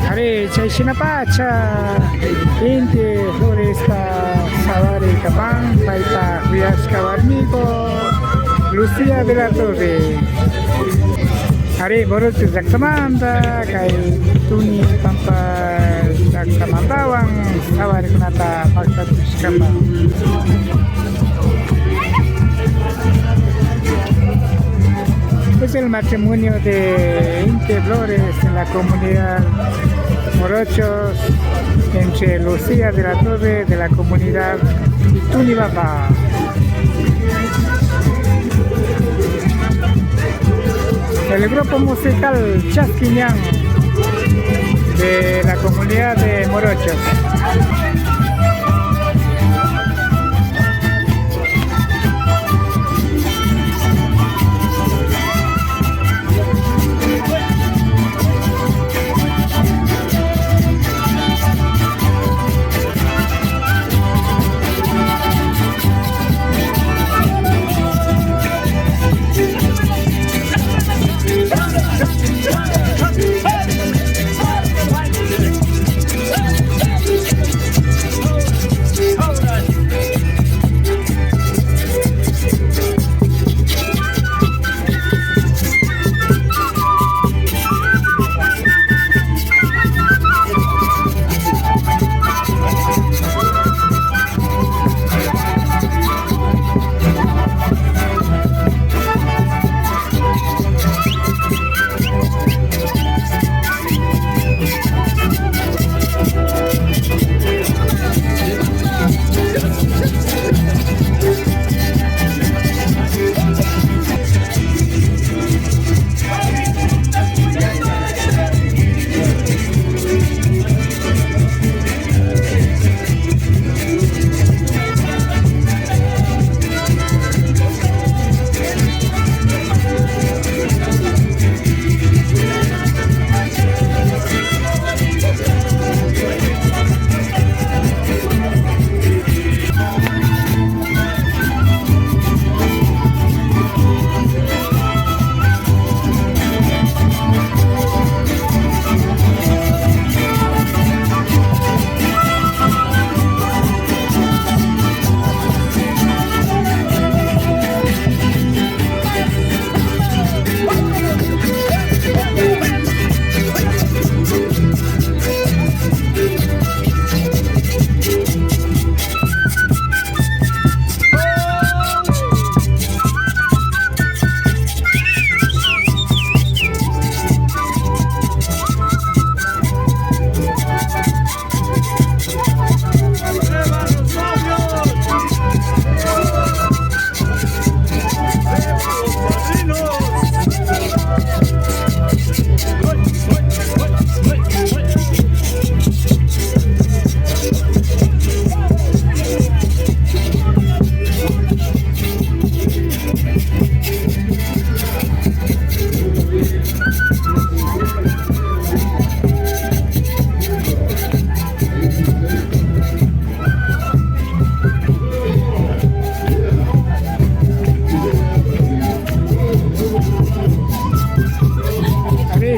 Hari Chashinapacha Inti Fueres Sawari Kapang Paita Rias Kawarmiko Lucia de la Torre Hari Morocho y Llaktakunapak Kawsay Llaktamandawang Sawari Kunapak Kawsay es el matrimonio de Inti Fueres en la comunidad Morochos entre Lucia de la Torre de la comunidad de Tunibamba. El grupo musical Chashki Ñan de la comunidad de Morochos.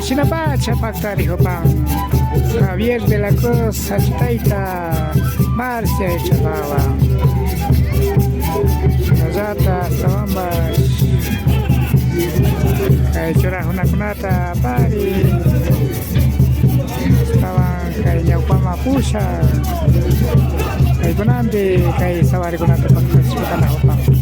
Chinapacha Pactari Hopang Javier de la Cruz Achitaita Marcia Echalava Rosata Sabamba Chora Llaktakunata Pari estaban Kay Ñawpama Pusha Kay Kunandi Kay Sawari Kunata Pactari Hopang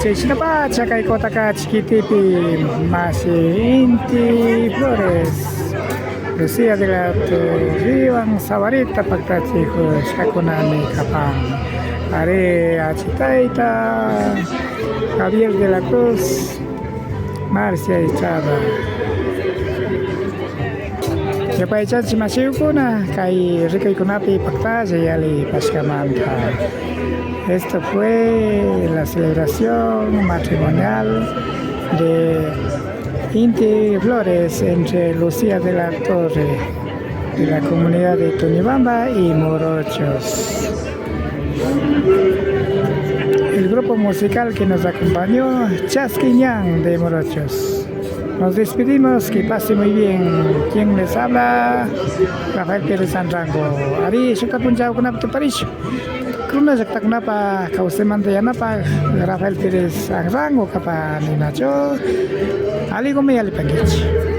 Siapa cakai Cotacachi tipi masih Inti Fueres Lucia de la Rivan Sabarita Pactachijos Hakunami Kapang Are Achitaita Javier de la Cruz Marcia Estrada Siapa caci masih kuna kai rikai kunapi Pactachi yali paskamanta. Esto fue la celebración matrimonial de Inti Fueres entre Lucia de la Torre de la comunidad de Tunibamba y Morochos. El grupo musical que nos acompañó, Chashki Ñan de Morochos. Nos despedimos, que pase muy bien. ¿Quién les habla? Rafael Pérez Rango. Ari, suka punjau kenapa Paris? Runa Llaktakunapak Kawsay mantayanapaq Rafael Pérez Rango kapa ninacho ali gome yali pangichi.